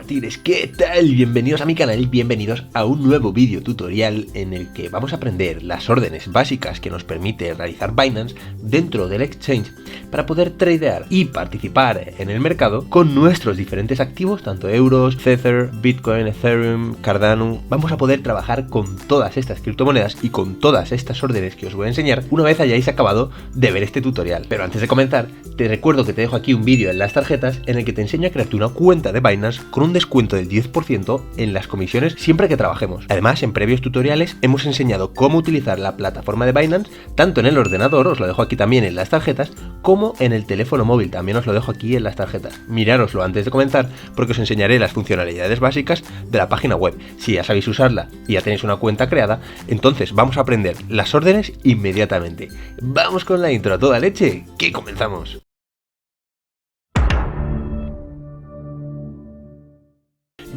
Tigres, ¿qué tal? Bienvenidos a mi canal y bienvenidos a un nuevo vídeo tutorial en el que vamos a aprender las órdenes básicas que nos permite realizar Binance dentro del exchange para poder tradear y participar en el mercado con nuestros diferentes activos, tanto euros, Tether, Bitcoin, Ethereum, Cardano. Vamos a poder trabajar con todas estas criptomonedas y con todas estas órdenes que os voy a enseñar una vez hayáis acabado de ver este tutorial. Pero antes de comenzar, te recuerdo que te dejo aquí un vídeo en las tarjetas en el que te enseño a crearte una cuenta de Binance con un descuento del 10% en las comisiones siempre que trabajemos. Además, en previos tutoriales hemos enseñado cómo utilizar la plataforma de Binance tanto en el ordenador, os lo dejo aquí también en las tarjetas, como en el teléfono móvil, también os lo dejo aquí en las tarjetas. Mirároslo antes de comenzar porque os enseñaré las funcionalidades básicas de la página web. Si ya sabéis usarla y ya tenéis una cuenta creada, entonces vamos a aprender las órdenes inmediatamente. Vamos con la intro a toda leche, que comenzamos.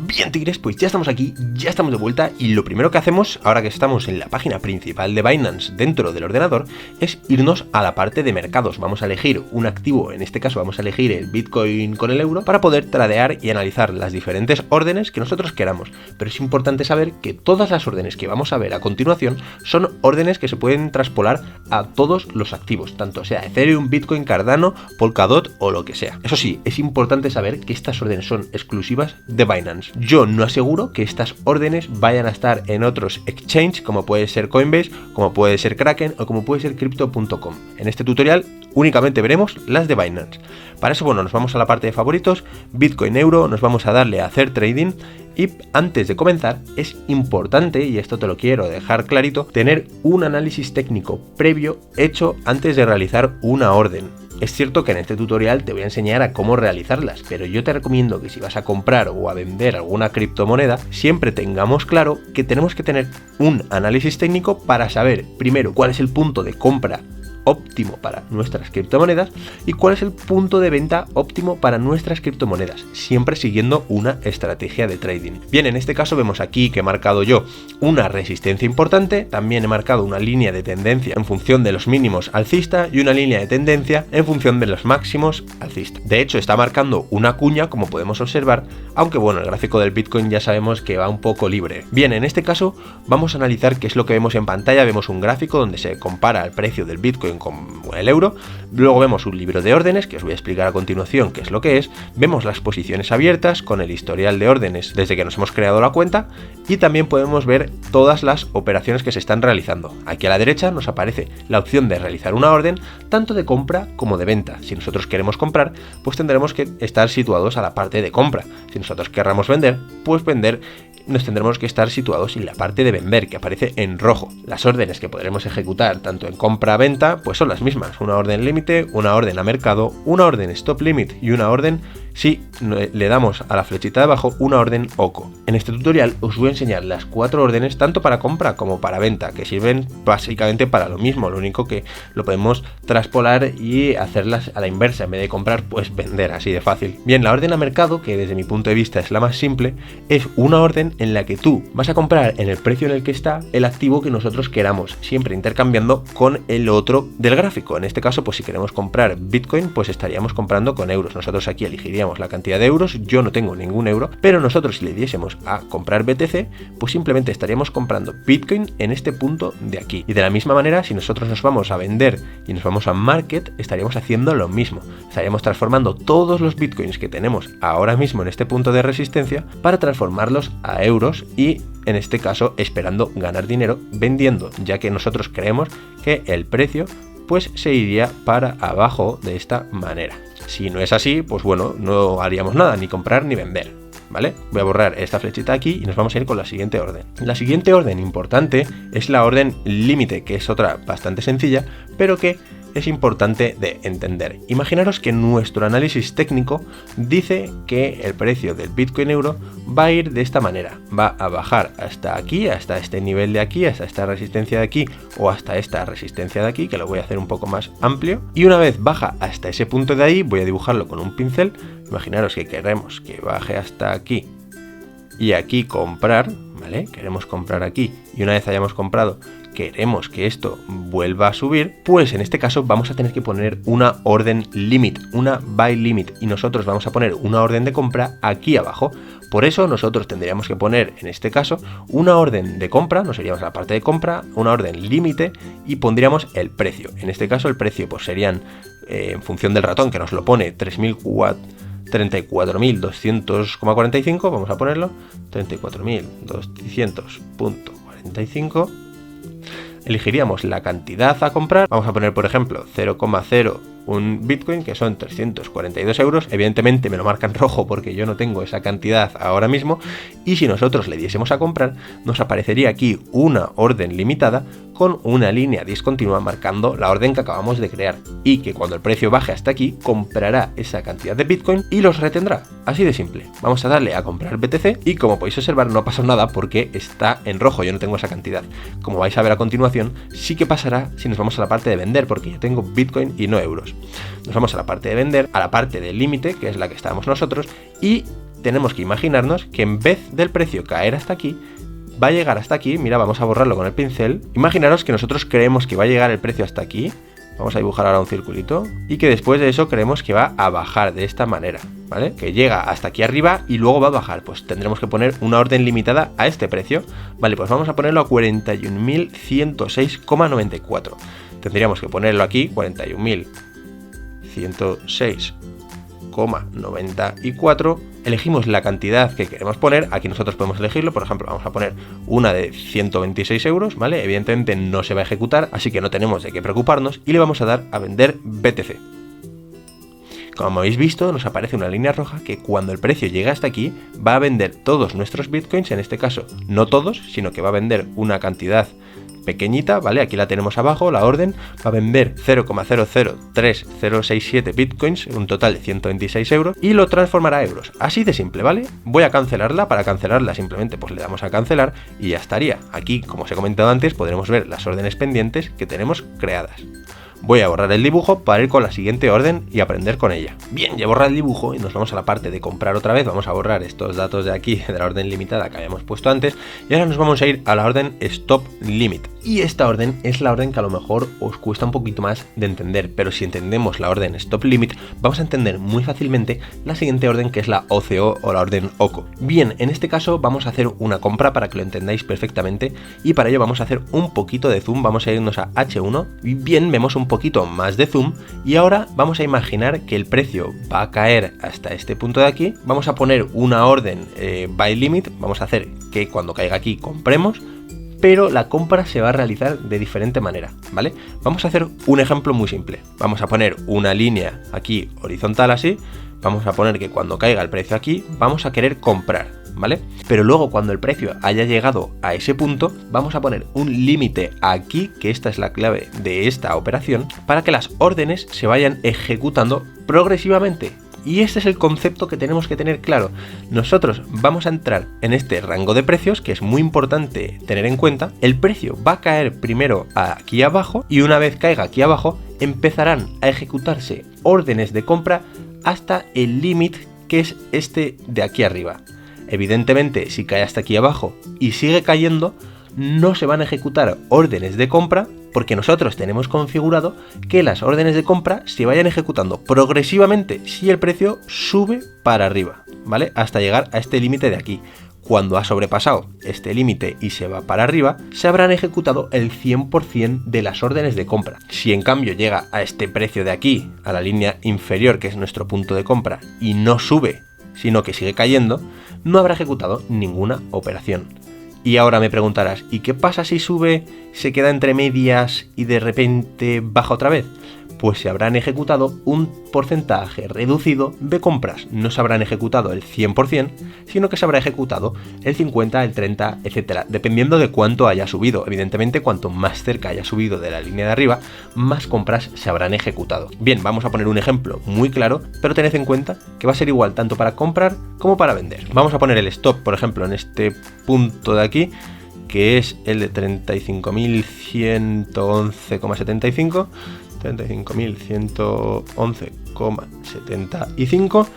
Bien, Tigres, pues ya estamos aquí, ya estamos de vuelta y lo primero que hacemos, ahora que estamos en la página principal de Binance dentro del ordenador, es irnos a la parte de mercados. Vamos a elegir un activo, en este caso vamos a elegir el Bitcoin con el euro, para poder tradear y analizar las diferentes órdenes que nosotros queramos. Pero es importante saber que todas las órdenes que vamos a ver a continuación son órdenes que se pueden traspolar a todos los activos, tanto sea Ethereum, Bitcoin, Cardano, Polkadot o lo que sea. Eso sí, es importante saber que estas órdenes son exclusivas de Binance. Yo no aseguro que estas órdenes vayan a estar en otros exchanges como puede ser Coinbase, como puede ser Kraken o como puede ser Crypto.com. En este tutorial únicamente veremos las de Binance. Para eso, bueno, nos vamos a la parte de favoritos, Bitcoin, euro, nos vamos a darle a hacer trading. Y antes de comenzar, es importante, y esto te lo quiero dejar clarito, tener un análisis técnico previo hecho antes de realizar una orden. Es cierto que en este tutorial te voy a enseñar a cómo realizarlas, pero yo te recomiendo que si vas a comprar o a vender alguna criptomoneda, siempre tengamos claro que tenemos que tener un análisis técnico para saber, primero, cuál es el punto de compra óptimo para nuestras criptomonedas y cuál es el punto de venta óptimo para nuestras criptomonedas, siempre siguiendo una estrategia de trading. Bien, en este caso vemos aquí que he marcado yo una resistencia importante, también he marcado una línea de tendencia en función de los mínimos alcista y una línea de tendencia en función de los máximos alcista. De hecho, está marcando una cuña, como podemos observar, aunque bueno, el gráfico del Bitcoin ya sabemos que va un poco libre. Bien, en este caso vamos a analizar qué es lo que vemos en pantalla. Vemos un gráfico donde se compara el precio del Bitcoin con el euro, luego vemos un libro de órdenes que os voy a explicar a continuación qué es lo que es, vemos las posiciones abiertas con el historial de órdenes desde que nos hemos creado la cuenta y también podemos ver todas las operaciones que se están realizando. Aquí a la derecha nos aparece la opción de realizar una orden tanto de compra como de venta. Si nosotros queremos comprar, pues tendremos que estar situados a la parte de compra. Si nosotros querramos vender, pues vender, nos tendremos que estar situados en la parte de vender, que aparece en rojo. Las órdenes que podremos ejecutar tanto en compra-venta pues son las mismas, una orden límite, una orden a mercado, una orden stop limit y una orden, si le damos a la flechita de abajo, una orden OCO. En este tutorial os voy a enseñar las 4 órdenes tanto para compra como para venta, que sirven básicamente para lo mismo, lo único que lo podemos traspolar y hacerlas a la inversa, en vez de comprar pues vender, así de fácil. Bien, la orden a mercado, que desde mi punto de vista es la más simple, es una orden en la que tú vas a comprar en el precio en el que está el activo que nosotros queramos, siempre intercambiando con el otro del gráfico. En este caso, pues si queremos comprar Bitcoin, pues estaríamos comprando con euros. Nosotros aquí elegiríamos la cantidad de euros, yo no tengo ningún euro, pero nosotros si le diésemos a comprar BTC, pues simplemente estaríamos comprando Bitcoin en este punto de aquí. Y de la misma manera, si nosotros nos vamos a vender y nos vamos a Market, estaríamos haciendo lo mismo. Estaríamos transformando todos los Bitcoins que tenemos ahora mismo en este punto de resistencia para transformarlos a euros y en este caso esperando ganar dinero vendiendo, ya que nosotros creemos que el precio pues se iría para abajo de esta manera. Si no es así, pues bueno, no haríamos nada, ni comprar ni vender, ¿vale? Voy a borrar esta flechita aquí y nos vamos a ir con la siguiente orden. La siguiente orden importante es la orden límite, que es otra bastante sencilla, pero que es importante de entender. Imaginaros que nuestro análisis técnico dice que el precio del Bitcoin euro va a ir de esta manera, va a bajar hasta aquí, hasta este nivel de aquí, hasta esta resistencia de aquí o hasta esta resistencia de aquí, que lo voy a hacer un poco más amplio, y una vez baja hasta ese punto de ahí, voy a dibujarlo con un pincel. Imaginaros que queremos que baje hasta aquí y aquí comprar, ¿vale? Queremos comprar aquí y una vez hayamos comprado queremos que esto vuelva a subir, pues en este caso vamos a tener que poner una orden limit, una buy limit, y nosotros vamos a poner una orden de compra aquí abajo. Por eso nosotros tendríamos que poner, en este caso, una orden de compra, nos iríamos a la parte de compra, una orden límite y pondríamos el precio. En este caso el precio pues serían, en función del ratón que nos lo pone, 34.200,45, vamos a ponerlo, 34.200.45. Elegiríamos la cantidad a comprar, vamos a poner por ejemplo 0,01 Bitcoin, que son 342 euros, evidentemente me lo marcan rojo porque yo no tengo esa cantidad ahora mismo, y si nosotros le diésemos a comprar, nos aparecería aquí una orden limitada con una línea discontinua marcando la orden que acabamos de crear, y que cuando el precio baje hasta aquí, comprará esa cantidad de Bitcoin y los retendrá, así de simple. Vamos a darle a comprar BTC y como podéis observar no pasa nada porque está en rojo, yo no tengo esa cantidad. Como vais a ver a continuación, sí que pasará si nos vamos a la parte de vender, porque yo tengo Bitcoin y no euros. Nos vamos a la parte de vender, a la parte del límite, que es la que estábamos nosotros, y tenemos que imaginarnos que en vez del precio caer hasta aquí, va a llegar hasta aquí. Mira, vamos a borrarlo con el pincel. Imaginaros que nosotros creemos que va a llegar el precio hasta aquí. Vamos a dibujar ahora un circulito. Y que después de eso creemos que va a bajar de esta manera, ¿vale? Que llega hasta aquí arriba y luego va a bajar. Pues tendremos que poner una orden limitada a este precio. Vale, pues vamos a ponerlo a 41.106,94. Tendríamos que ponerlo aquí, 41.106,94. Elegimos la cantidad que queremos poner, aquí nosotros podemos elegirlo, por ejemplo, vamos a poner una de 126 euros, ¿vale? Evidentemente no se va a ejecutar, así que no tenemos de qué preocuparnos, y le vamos a dar a vender BTC. Como habéis visto, nos aparece una línea roja que cuando el precio llega hasta aquí, va a vender todos nuestros Bitcoins, en este caso no todos, sino que va a vender una cantidad pequeñita, ¿vale? Aquí la tenemos abajo, la orden, va a vender 0,003067 Bitcoins, un total de 126 euros, y lo transformará a euros. Así de simple, ¿vale? Voy a cancelarla, para cancelarla simplemente pues le damos a cancelar y ya estaría. Aquí, como os he comentado antes, podremos ver las órdenes pendientes que tenemos creadas. Voy a borrar el dibujo para ir con la siguiente orden y aprender con ella. Bien, ya he borrado el dibujo y nos vamos a la parte de comprar otra vez. Vamos a borrar estos datos de aquí, de la orden limitada que habíamos puesto antes. Y ahora nos vamos a ir a la orden Stop Limit. Y esta orden es la orden que a lo mejor os cuesta un poquito más de entender. Pero si entendemos la orden Stop Limit, vamos a entender muy fácilmente la siguiente orden, que es la OCO o la orden OCO. Bien, en este caso vamos a hacer una compra para que lo entendáis perfectamente. Y para ello vamos a hacer un poquito de zoom. Vamos a irnos a H1. Y bien, vemos un poquito más de zoom y ahora vamos a imaginar que el precio va a caer hasta este punto de aquí. Vamos a poner una orden buy limit, vamos a hacer que cuando caiga aquí compremos, pero la compra se va a realizar de diferente manera, ¿vale? Vamos a hacer un ejemplo muy simple. Vamos a poner una línea aquí horizontal así, vamos a poner que cuando caiga el precio aquí vamos a querer comprar, ¿vale? Pero luego cuando el precio haya llegado a ese punto, vamos a poner un límite aquí, que esta es la clave de esta operación, para que las órdenes se vayan ejecutando progresivamente. Y este es el concepto que tenemos que tener claro. Nosotros vamos a entrar en este rango de precios, que es muy importante tener en cuenta. El precio va a caer primero aquí abajo y una vez caiga aquí abajo, empezarán a ejecutarse órdenes de compra hasta el límite, que es este de aquí arriba. Evidentemente, si cae hasta aquí abajo y sigue cayendo, no se van a ejecutar órdenes de compra, porque nosotros tenemos configurado que las órdenes de compra se vayan ejecutando progresivamente si el precio sube para arriba, ¿vale? Hasta llegar a este límite de aquí. Cuando ha sobrepasado este límite y se va para arriba, se habrán ejecutado el 100% de las órdenes de compra. Si en cambio llega a este precio de aquí, a la línea inferior, que es nuestro punto de compra, y no sube, sino que sigue cayendo, no habrá ejecutado ninguna operación. Y ahora me preguntarás, ¿y qué pasa si sube, se queda entre medias y de repente baja otra vez? Pues se habrán ejecutado un porcentaje reducido de compras. No se habrán ejecutado el 100%, sino que se habrá ejecutado el 50, el 30, etcétera, dependiendo de cuánto haya subido. Evidentemente, cuanto más cerca haya subido de la línea de arriba, más compras se habrán ejecutado. Bien, vamos a poner un ejemplo muy claro, pero tened en cuenta que va a ser igual tanto para comprar como para vender. Vamos a poner el stop, por ejemplo, en este punto de aquí, que es el de 35.111,75. 35.111,75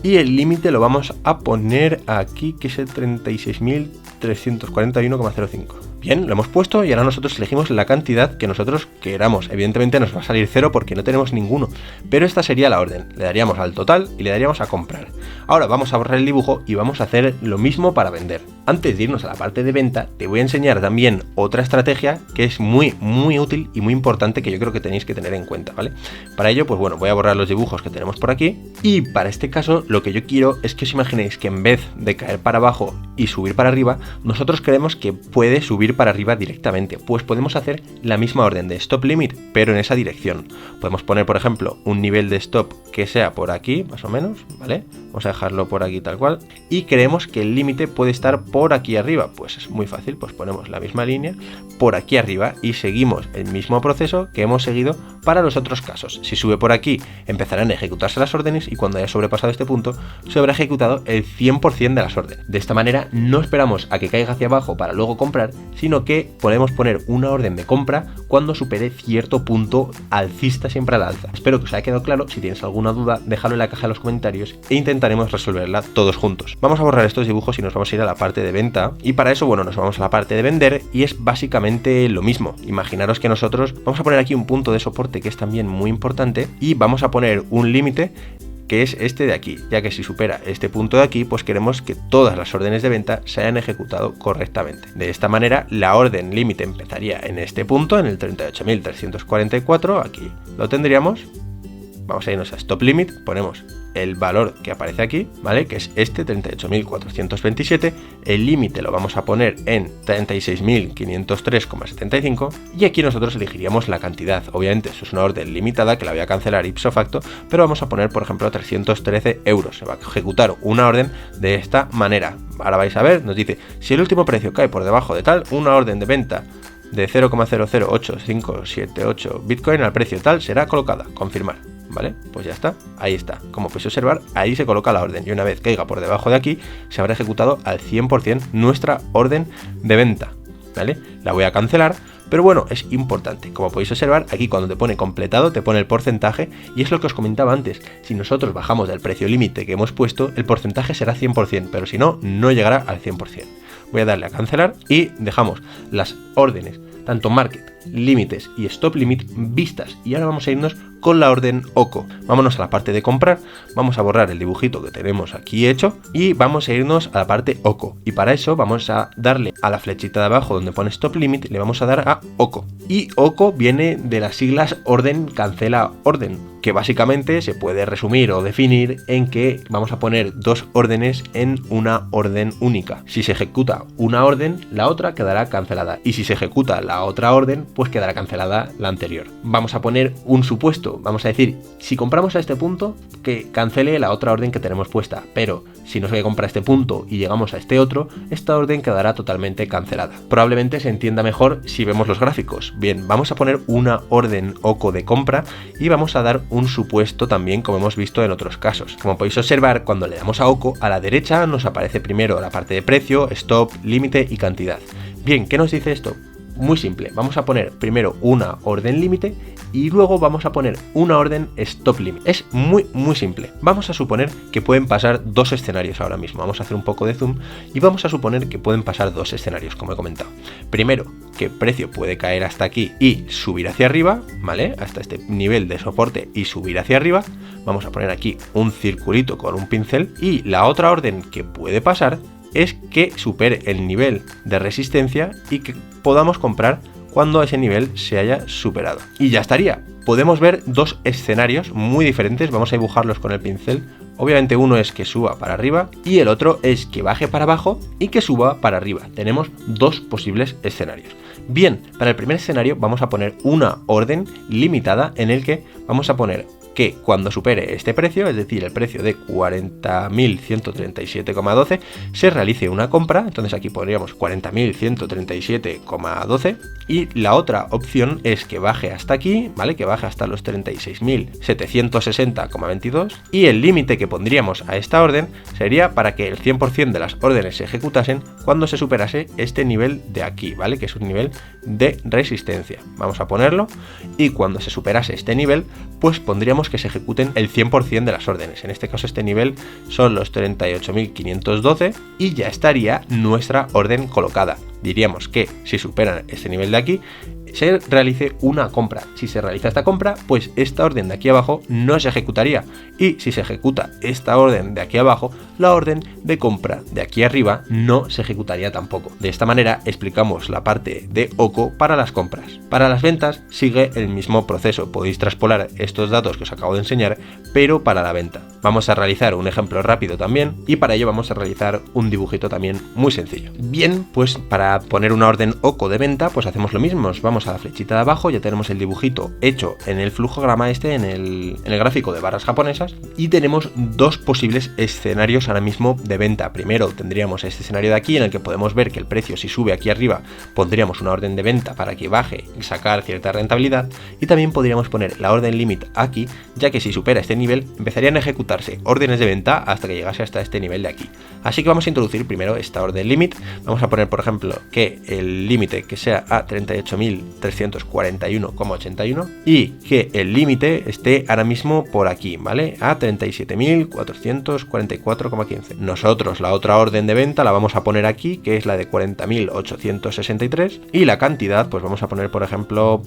y el límite lo vamos a poner aquí, que es el 36.341,05. Bien, lo hemos puesto y ahora nosotros elegimos la cantidad que nosotros queramos. Evidentemente nos va a salir 0 porque no tenemos ninguno, pero esta sería la orden. Le daríamos al total y le daríamos a comprar. Ahora vamos a borrar el dibujo y vamos a hacer lo mismo para vender. Antes de irnos a la parte de venta, te voy a enseñar también otra estrategia que es muy útil y muy importante, que yo creo que tenéis que tener en cuenta, ¿vale? Para ello, pues bueno, voy a borrar los dibujos que tenemos por aquí y para este caso lo que yo quiero es que os imaginéis que en vez de caer para abajo y subir para arriba, nosotros creemos que puede subir para arriba directamente. Pues podemos hacer la misma orden de stop limit, pero en esa dirección. Podemos poner, por ejemplo, un nivel de stop que sea por aquí, más o menos, ¿vale? Vamos a dejarlo por aquí tal cual. Y creemos que el límite puede estar por aquí arriba. Pues es muy fácil, pues ponemos la misma línea por aquí arriba y seguimos el mismo proceso que hemos seguido para los otros casos. Si sube por aquí, empezarán a ejecutarse las órdenes y cuando haya sobrepasado este punto, se habrá ejecutado el 100% de las órdenes. De esta manera no esperamos a que caiga hacia abajo para luego comprar, sino que podemos poner una orden de compra cuando supere cierto punto alcista, siempre al alza. Espero que os haya quedado claro. Si tienes alguna duda, déjalo en la caja de los comentarios e intentaremos resolverla todos juntos. Vamos a borrar estos dibujos y nos vamos a ir a la parte de venta, y para eso, bueno, nos vamos a la parte de vender y es básicamente lo mismo. Imaginaros que nosotros vamos a poner aquí un punto de soporte que es también muy importante y vamos a poner un límite que es este de aquí, ya que si supera este punto de aquí, pues queremos que todas las órdenes de venta se hayan ejecutado correctamente. De esta manera, la orden límite empezaría en este punto, en el 38.344, aquí lo tendríamos. Vamos a irnos a stop limit, ponemos el valor que aparece aquí, ¿vale? Que es este, 38.427, el límite lo vamos a poner en 36.503,75 y aquí nosotros elegiríamos la cantidad. Obviamente eso es una orden limitada que la voy a cancelar ipso facto, pero vamos a poner, por ejemplo, 313 euros. Se va a ejecutar una orden de esta manera. Ahora vais a ver, nos dice, si el último precio cae por debajo de tal, una orden de venta de 0,008578 Bitcoin al precio tal será colocada. Confirmar. ¿Vale? Pues ya está, ahí está. Como podéis observar, ahí se coloca la orden y una vez caiga por debajo de aquí, se habrá ejecutado al 100% nuestra orden de venta, ¿vale? La voy a cancelar, pero bueno, es importante. Como podéis observar, aquí cuando te pone completado, te pone el porcentaje y es lo que os comentaba antes. Si nosotros bajamos del precio límite que hemos puesto, el porcentaje será 100%, pero si no, no llegará al 100%. Voy a darle a cancelar y dejamos las órdenes, tanto market, límites y stop limit vistas, y ahora vamos a irnos con la orden OCO. Vámonos a la parte de comprar, vamos a borrar el dibujito que tenemos aquí hecho y vamos a irnos a la parte OCO, y para eso vamos a darle a la flechita de abajo donde pone stop limit, le vamos a dar a OCO, y OCO viene de las siglas orden cancela orden, que básicamente se puede resumir o definir en que vamos a poner dos órdenes en una orden única. Si se ejecuta una orden, la otra quedará cancelada, y si se ejecuta la otra orden, pues quedará cancelada la anterior. Vamos a poner un supuesto, vamos a decir, si compramos a este punto, que cancele la otra orden que tenemos puesta, pero si no se compra este punto y llegamos a este otro, esta orden quedará totalmente cancelada. Probablemente se entienda mejor si vemos los gráficos. Bien, vamos a poner una orden OCO de compra y vamos a dar un supuesto también, como hemos visto en otros casos. Como podéis observar, cuando le damos a OCO, a la derecha nos aparece primero la parte de precio, stop, límite y cantidad. Bien, ¿qué nos dice esto? Muy simple, vamos a poner primero una orden límite y luego vamos a poner una orden stop limit. Es muy simple. Vamos a suponer que pueden pasar dos escenarios ahora mismo. Vamos a hacer un poco de zoom y vamos a suponer que pueden pasar dos escenarios, como he comentado. Primero, que el precio puede caer hasta aquí y subir hacia arriba, ¿vale? Hasta este nivel de soporte y subir hacia arriba. Vamos a poner aquí un circulito con un pincel, y la otra orden que puede pasar es que supere el nivel de resistencia y que podamos comprar cuando ese nivel se haya superado. Y ya estaría. Podemos ver dos escenarios muy diferentes, vamos a dibujarlos con el pincel. Obviamente uno es que suba para arriba y el otro es que baje para abajo y que suba para arriba. Tenemos dos posibles escenarios. Bien, para el primer escenario vamos a poner una orden limitada en el que vamos a poner que cuando supere este precio, es decir, el precio de 40.137,12, se realice una compra. Entonces aquí pondríamos 40.137,12 y la otra opción es que baje hasta aquí, ¿vale? Que baje hasta los 36.760,22 y el límite que pondríamos a esta orden sería para que el 100% de las órdenes se ejecutasen cuando se superase este nivel de aquí, ¿vale? Que es un nivel de resistencia. Vamos a ponerlo y cuando se superase este nivel, pues pondríamos queremos que se ejecuten el 100% de las órdenes. En este caso este nivel son los 38.512 y ya estaría nuestra orden colocada. Diríamos que si superan este nivel de aquí, se realice una compra. Si se realiza esta compra, pues esta orden de aquí abajo no se ejecutaría. Y si se ejecuta esta orden de aquí abajo, la orden de compra de aquí arriba no se ejecutaría tampoco. De esta manera explicamos la parte de OCO para las compras. Para las ventas sigue el mismo proceso. Podéis traspolar estos datos que os acabo de enseñar, pero para la venta. Vamos a realizar un ejemplo rápido también y para ello vamos a realizar un dibujito también muy sencillo. Bien, pues para poner una orden OCO de venta, pues hacemos lo mismo. Vamos a la flechita de abajo, ya tenemos el dibujito hecho en el flujograma en el gráfico de barras japonesas y tenemos dos posibles escenarios ahora mismo de venta. Primero tendríamos este escenario de aquí en el que podemos ver que el precio, si sube aquí arriba, pondríamos una orden de venta para que baje y sacar cierta rentabilidad, y también podríamos poner la orden limit aquí, ya que si supera este nivel empezarían a ejecutarse órdenes de venta hasta que llegase hasta este nivel de aquí. Así que vamos a introducir primero esta orden limit. Vamos a poner, por ejemplo, que el límite que sea a 38.341,81 y que el límite esté ahora mismo por aquí, ¿vale? A 37.444,15. Nosotros la otra orden de venta la vamos a poner aquí, que es la de 40.863, y la cantidad pues vamos a poner, por ejemplo,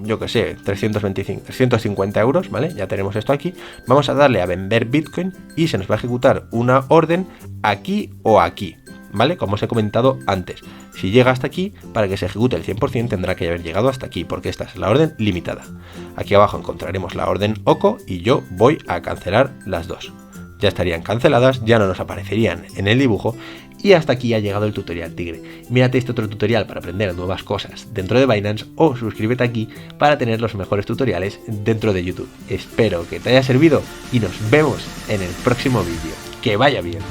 yo que sé, 350 euros, ¿vale? Ya tenemos esto aquí. Vamos a darle a vender Bitcoin y se nos va a ejecutar una orden aquí o aquí, ¿vale? Como os he comentado antes, si llega hasta aquí, para que se ejecute el 100% tendrá que haber llegado hasta aquí, porque esta es la orden limitada. Aquí abajo encontraremos la orden OCO y yo voy a cancelar las dos. Ya estarían canceladas, ya no nos aparecerían en el dibujo. Y hasta aquí ha llegado el tutorial Tigre. Mírate este otro tutorial para aprender nuevas cosas dentro de Binance o suscríbete aquí para tener los mejores tutoriales dentro de YouTube. Espero que te haya servido y nos vemos en el próximo vídeo. ¡Que vaya bien!